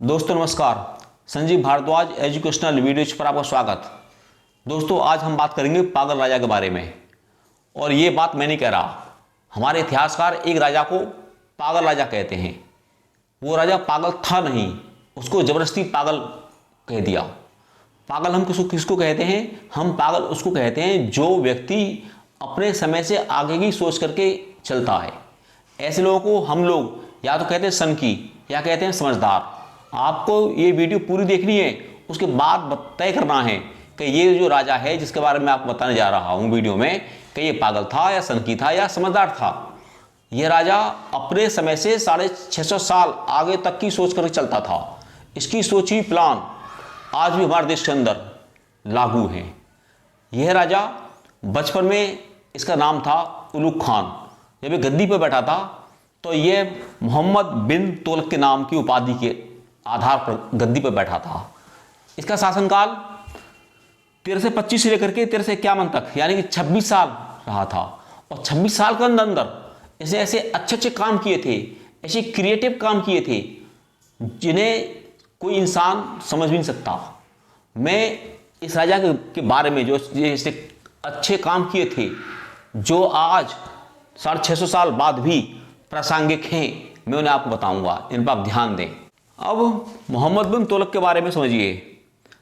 दोस्तों नमस्कार। Sanjeev Bhardwaj educational videos पर आपका स्वागत। दोस्तों आज हम बात करेंगे पागल राजा के बारे में। और ये बात मैं नहीं कह रहा, हमारे इतिहासकार एक राजा को पागल राजा कहते हैं। वो राजा पागल था नहीं, उसको जबरदस्ती पागल कह दिया। पागल हम किसको कहते हैं? हम पागल उसको कहते हैं जो व्यक्ति अपने समय से आगे की सोच करके चलता है। ऐसे लोगों को हम लोग या तो कहते हैं सनकी या कहते हैं समझदार। आपको ये वीडियो पूरी देखनी है, उसके बाद तय करना है कि ये जो राजा है जिसके बारे में आपको बताने जा रहा हूँ वीडियो में, कि ये पागल था या सनकी था या समझदार था। ये राजा अपने समय से 650 साल आगे तक की सोच करके चलता था। इसकी सोची प्लान आज भी हमारे देश के अंदर लागू है। यह राजा बचपन में, इसका नाम था उलुग खान। जब ये गद्दी पर बैठा था तो ये मोहम्मद बिन तुगलक के नाम की उपाधि के आधार पर गद्दी पर बैठा था। इसका शासनकाल 1325 से लेकर के 1351 तक, यानी कि 26 साल रहा था। और 26 साल के अंदर इसने ऐसे अच्छे अच्छे काम किए थे, ऐसे क्रिएटिव काम किए थे जिन्हें कोई इंसान समझ भी नहीं सकता। मैं इस राजा के बारे में जो इसने अच्छे काम किए थे, जो आज 650 साल बाद भी प्रासंगिक हैं, मैं उन्हें आपको बताऊंगा। इन पर आप ध्यान दें। अब मोहम्मद बिन तुगलक के बारे में समझिए।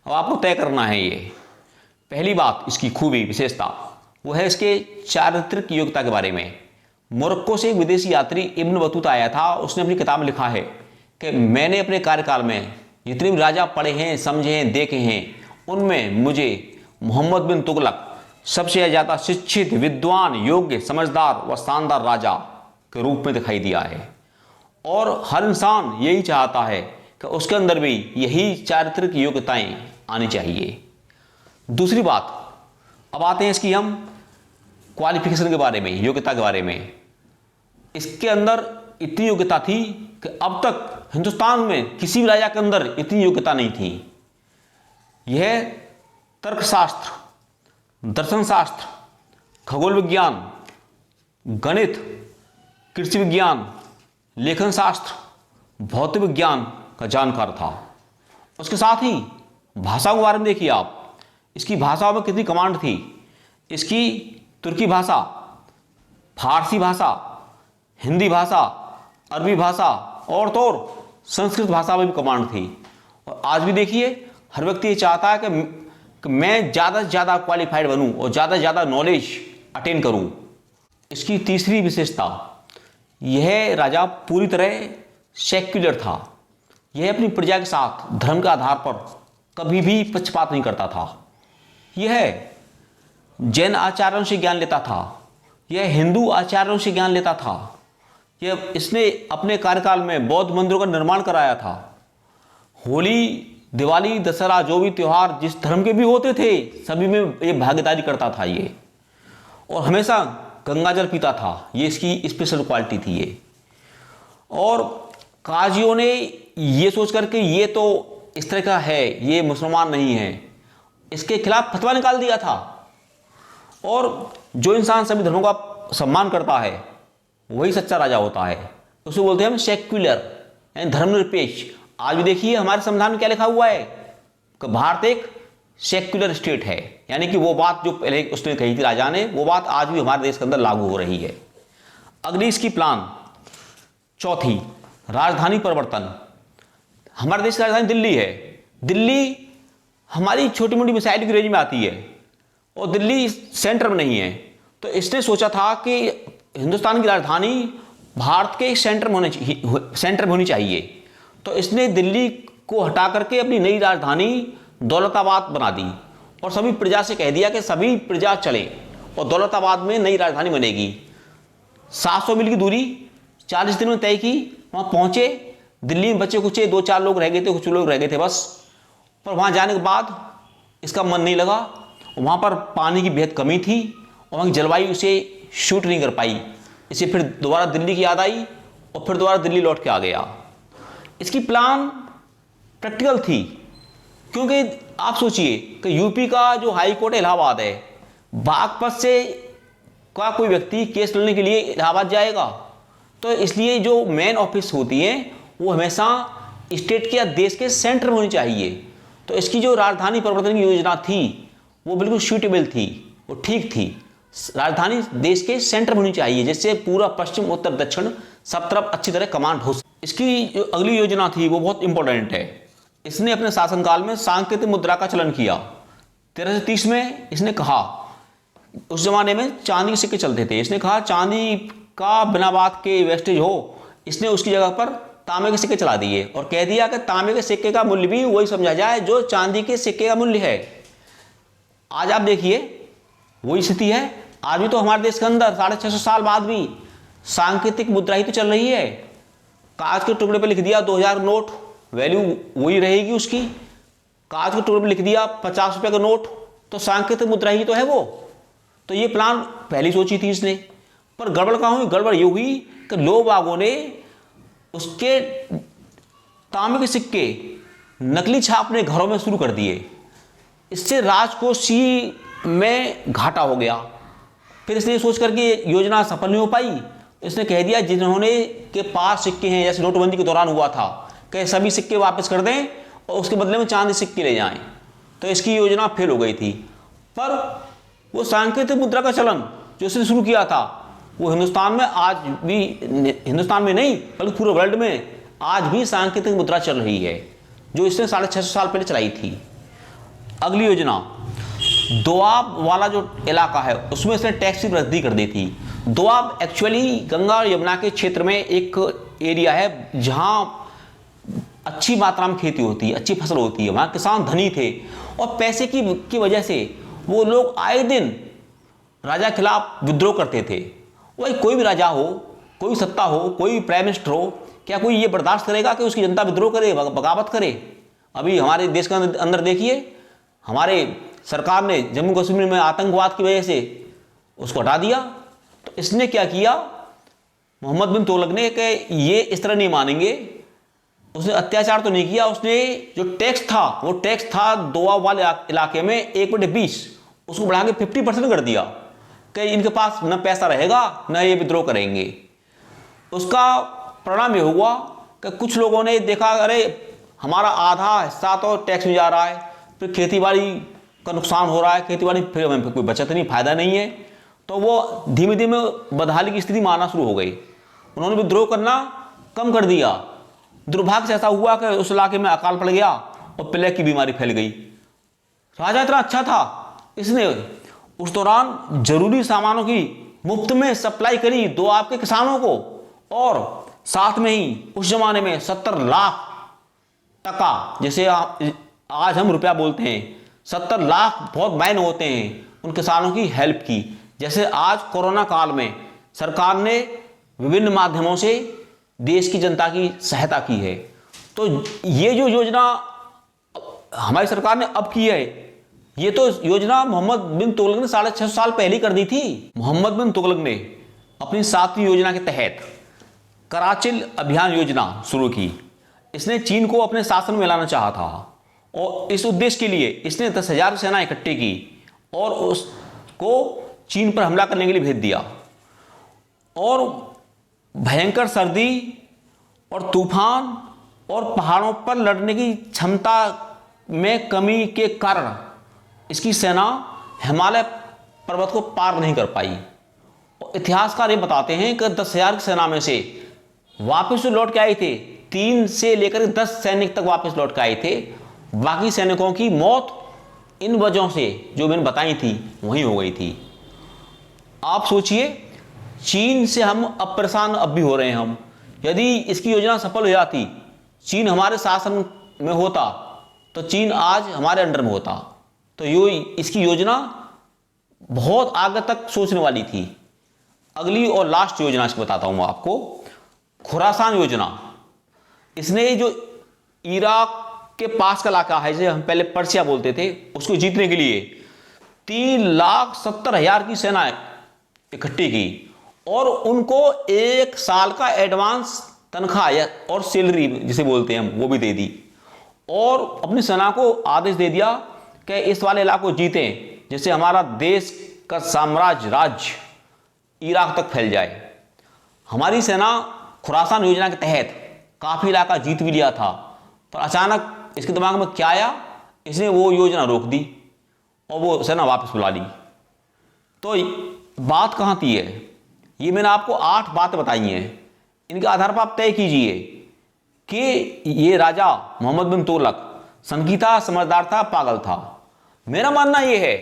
अब आपको तय करना है ये। पहली बात, इसकी खूबी विशेषता वो है इसके चारित्रिक योग्यता के बारे में। मोरक्को से एक विदेशी यात्री इब्न बतूता आया था। उसने अपनी किताब में लिखा है कि मैंने अपने कार्यकाल में जितने भी राजा पढ़े हैं, समझे हैं, देखे हैं, उनमें मुझे मोहम्मद बिन तुगलक सबसे ज़्यादा शिक्षित, विद्वान, योग्य, समझदार व शानदार राजा के रूप में दिखाई दिया है। और हर इंसान यही चाहता है कि उसके अंदर भी यही चारित्रिक योग्यताएं आनी चाहिए। दूसरी बात, अब आते हैं इसकी हम क्वालिफिकेशन के बारे में, योग्यता के बारे में। इसके अंदर इतनी योग्यता थी कि अब तक हिंदुस्तान में किसी भी राजा के अंदर इतनी योग्यता नहीं थी। यह तर्कशास्त्र, दर्शन शास्त्र, खगोल विज्ञान, गणित, कृषि विज्ञान, लेखन शास्त्र, भौतिक विज्ञान का जानकार था। उसके साथ ही भाषा के बारे में देखिए आप, इसकी भाषाओं में कितनी कमांड थी। इसकी तुर्की भाषा, फारसी भाषा, हिंदी भाषा, अरबी भाषा और तो और संस्कृत भाषा में भी कमांड थी। और आज भी देखिए हर व्यक्ति ये चाहता है कि मैं ज़्यादा से ज़्यादा क्वालिफाइड बनूं और ज़्यादा से ज़्यादा नॉलेज अटेन करूं। इसकी तीसरी विशेषता, यह राजा पूरी तरह सेक्युलर था। यह अपनी प्रजा के साथ धर्म के आधार पर कभी भी पक्षपात नहीं करता था। यह जैन आचार्यों से ज्ञान लेता था, यह हिंदू आचार्यों से ज्ञान लेता था। इसने अपने कार्यकाल में बौद्ध मंदिरों का निर्माण कराया था। होली, दिवाली, दशहरा, जो भी त्यौहार जिस धर्म के भी होते थे, सभी में ये भागीदारी करता था ये। और हमेशा गंगा जल पीता था। ये इसकी स्पेशल क्वालिटी थी ये। और काजियों ने ये सोच करके ये तो इस तरह का है, ये मुसलमान नहीं है, इसके खिलाफ फतवा निकाल दिया था। और जो इंसान सभी धर्मों का सम्मान करता है वही सच्चा राजा होता है। उसे बोलते हैं हम सेक्युलर, यानी धर्मनिरपेक्ष। आज भी देखिए हमारे संविधान में क्या लिखा हुआ है कि भारत एक सेक्युलर स्टेट है, यानी कि वो बात जो पहले उसने कही थी राजा ने, वो बात आज भी हमारे देश के अंदर लागू हो रही है। अगली इसकी प्लान, चौथी, राजधानी परिवर्तन। हमारे देश की राजधानी दिल्ली है। दिल्ली हमारी छोटी मोटी मिसाइल की रेंज में आती है और दिल्ली सेंटर में नहीं है। तो इसने सोचा था कि हिंदुस्तान की राजधानी भारत के सेंटर में होनी चाहिए। तो इसने दिल्ली को हटा करके अपनी नई राजधानी दौलताबाद बना दी और सभी प्रजा से कह दिया कि सभी प्रजा चले और दौलताबाद में नई राजधानी बनेगी। 700 मील की दूरी 40 दिन में तय की। वहाँ पहुँचे, दिल्ली में बच्चे कुछ 2-4 लोग रह गए थे, कुछ लोग रह गए थे बस। पर वहाँ जाने के बाद इसका मन नहीं लगा। वहाँ पर पानी की बेहद कमी थी और वहाँ की जलवायु उसे शूट नहीं कर पाई। इसे फिर दोबारा दिल्ली की याद आई और फिर दोबारा दिल्ली लौट के आ गया। इसकी प्लान प्रैक्टिकल थी, क्योंकि आप सोचिए कि यूपी का जो हाई कोर्ट इलाहाबाद है, बागपत से का कोई व्यक्ति केस लड़ने के लिए इलाहाबाद जाएगा? तो इसलिए जो मेन ऑफिस होती है वो हमेशा स्टेट के या देश के सेंटर में होनी चाहिए। तो इसकी जो राजधानी परिवर्तन की योजना थी वो बिल्कुल सूटेबल थी, वो ठीक थी। राजधानी देश के सेंटर में होनी चाहिए, जिससे पूरा पश्चिम उत्तर दक्षिण सब तरफ अच्छी तरह कमांड हो। इसकी जो अगली योजना थी वो बहुत इंपॉर्टेंट है। इसने अपने शासनकाल में सांकेतिक मुद्रा का चलन किया। 1330 में इसने कहा, उस जमाने में चांदी के सिक्के चलते थे, इसने कहा चांदी का बिना बात के वेस्टेज हो, इसने उसकी जगह पर तांबे के सिक्के चला दिए और कह दिया कि तांबे के सिक्के का मूल्य भी वही समझा जाए जो चांदी के सिक्के का मूल्य है। आज आप देखिए वही स्थिति है। आज भी तो हमारे देश के अंदर 650 साल बाद भी सांकेतिक मुद्रा ही तो चल रही है। कागज के टुकड़े पर लिख दिया 2000 नोट, वैल्यू वही रहेगी उसकी। कागज के टुकड़े पर लिख दिया 50 रुपये का नोट, तो सांकेतिक मुद्रा ही तो है वो। तो ये प्लान पहली सोची थी इसने, पर गड़बड़ कहाँ हुई? गड़बड़ ये हुई कि लोग बागों ने उसके तांबे के सिक्के नकली छापने घरों में शुरू कर दिए। इससे राजकोष में घाटा हो गया। फिर इसने सोच करके योजना सफल नहीं हो पाई। इसने कह दिया जिन्होंने के पास सिक्के हैं, जैसे नोटबंदी के दौरान हुआ था, कि सभी सिक्के वापस कर दें और उसके बदले में चांदी सिक्के ले जाएं। तो इसकी योजना फेल हो गई थी। पर वो सांकेतिक मुद्रा का चलन जो इसने शुरू किया था वो हिंदुस्तान में आज भी, हिंदुस्तान में नहीं बल्कि पूरे वर्ल्ड में आज भी सांकेतिक मुद्रा चल रही है, जो इसने 650 साल पहले चलाई थी। अगली योजना, दोआब वाला जो इलाका है उसमें इसने टैक्स की वृद्धि कर दी थी। दोआब एक्चुअली गंगा और यमुना के क्षेत्र में एक एरिया है जहां अच्छी मात्रा में खेती होती है, अच्छी फसल होती है, वहाँ किसान धनी थे और पैसे की वजह से वो लोग आए दिन राजा के खिलाफ विद्रोह करते थे। वही कोई भी राजा हो, कोई सत्ता हो, कोई प्राइम मिनिस्टर हो, क्या कोई ये बर्दाश्त करेगा कि उसकी जनता विद्रोह करे, बगावत करे? अभी हमारे देश के अंदर देखिए, हमारे सरकार ने जम्मू कश्मीर में आतंकवाद की वजह से उसको हटा दिया। तो इसने क्या किया, मोहम्मद बिन तुगलक ने, कि ये इस तरह नहीं मानेंगे। उसने अत्याचार तो नहीं किया, उसने जो टैक्स था वो टैक्स था दोआब वाले इलाके में 1/20, उसको बढ़ा के 50% कर दिया कि इनके पास न पैसा रहेगा न ये विद्रोह करेंगे। उसका परिणाम ये हुआ कि कुछ लोगों ने देखा, अरे हमारा आधा हिस्सा तो टैक्स में जा रहा है, फिर खेतीबाड़ी का नुकसान हो रहा है, खेतीबाड़ी फिर हमें कोई बचत नहीं, फायदा नहीं है। तो वो धीमे धीमे बदहाली की स्थिति में आना शुरू हो गई। उन्होंने विद्रोह करना कम कर दिया। दुर्भाग्य से ऐसा हुआ कि उस इलाके में अकाल पड़ गया और प्लेग की बीमारी फैल गई। राजा इतना अच्छा था, इसने उस दौरान जरूरी सामानों की मुफ्त में सप्लाई करी दोआब के किसानों को, और साथ में ही उस जमाने में 70 लाख टका, जैसे आज हम रुपया बोलते हैं, 70 लाख बहुत मायने होते हैं, उन किसानों की हेल्प की। जैसे आज कोरोना काल में सरकार ने विभिन्न माध्यमों से देश की जनता की सहायता की है। तो ये जो योजना हमारी सरकार ने अब की है, ये तो योजना मोहम्मद बिन तुगलक ने 650 साल पहले ही कर दी थी। मोहम्मद बिन तुगलक ने अपनी 7वीं योजना के तहत कराचिल अभियान योजना शुरू की। इसने चीन को अपने शासन में लाना चाहा था और इस उद्देश्य के लिए इसने 10,000 सेना इकट्ठी की और उसको चीन पर हमला करने के लिए भेज दिया। और भयंकर सर्दी और तूफान और पहाड़ों पर लड़ने की क्षमता में कमी के कारण इसकी सेना हिमालय पर्वत को पार नहीं कर पाई। इतिहासकार ये बताते हैं कि 10,000 की सेना में से वापस जो लौट के आए थे, 3 से लेकर 10 सैनिक तक वापस लौट के आए थे। बाकी सैनिकों की मौत इन वजहों से जो मैंने बताई थी वहीं हो गई थी। आप सोचिए, चीन से हम अब परेशान अब भी हो रहे हैं हम। यदि इसकी योजना सफल हो जाती, चीन हमारे शासन में होता, तो चीन आज हमारे अंडर में होता। तो इसकी योजना बहुत आगे तक सोचने वाली थी। अगली और लास्ट योजना इसको बताता हूं मैं आपको, खुरासान योजना। इसने जो इराक के पास का इलाका है, जिसे हम पहले पर्सिया बोलते थे, उसको जीतने के लिए 3,70,000 की सेना इकट्ठी की और उनको 1 साल का एडवांस तनख्वाह और सैलरी जिसे बोलते हैं हम, वो भी दे दी। और अपनी सेना को आदेश दे दिया कि इस वाले इलाके को जीतें, जिससे हमारा देश का राज्य इराक तक फैल जाए। हमारी सेना खुरासान योजना के तहत काफ़ी इलाका जीत भी लिया था पर अचानक इसके दिमाग में क्या आया, इसने वो योजना रोक दी और वो सेना वापस बुला ली। तो बात कहाँ थी है, ये मैंने आपको 8 बातें बताई हैं, इनके आधार पर आप तय कीजिए कि ये राजा मोहम्मद बिन तुगलक सनकी था, समझदार था, पागल था। मेरा मानना ये है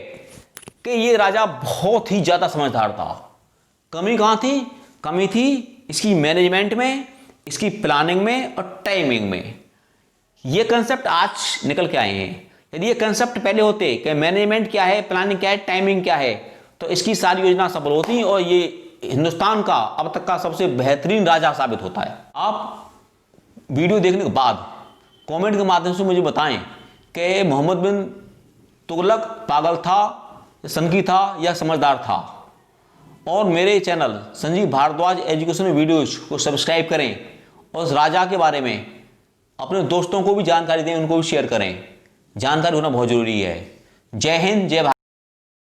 कि ये राजा बहुत ही ज़्यादा समझदार था। कमी कहाँ थी? कमी थी इसकी मैनेजमेंट में, इसकी प्लानिंग में और टाइमिंग में। ये कंसेप्ट आज निकल के आए हैं। यदि ये कंसेप्ट पहले होते कि मैनेजमेंट क्या है, प्लानिंग क्या है, टाइमिंग क्या है, तो इसकी सारी योजना सफल होती और ये हिंदुस्तान का अब तक का सबसे बेहतरीन राजा साबित होता है। आप वीडियो देखने के बाद कमेंट के माध्यम से मुझे बताएं कि मोहम्मद बिन तुगलक पागल था, सनकी था या समझदार था। और मेरे channel Sanjeev Bhardwaj educational videos को सब्सक्राइब करें और उस राजा के बारे में अपने दोस्तों को भी जानकारी दें, उनको भी शेयर करें। जानकारी होना बहुत ज़रूरी है। जय हिंद, जय भारत।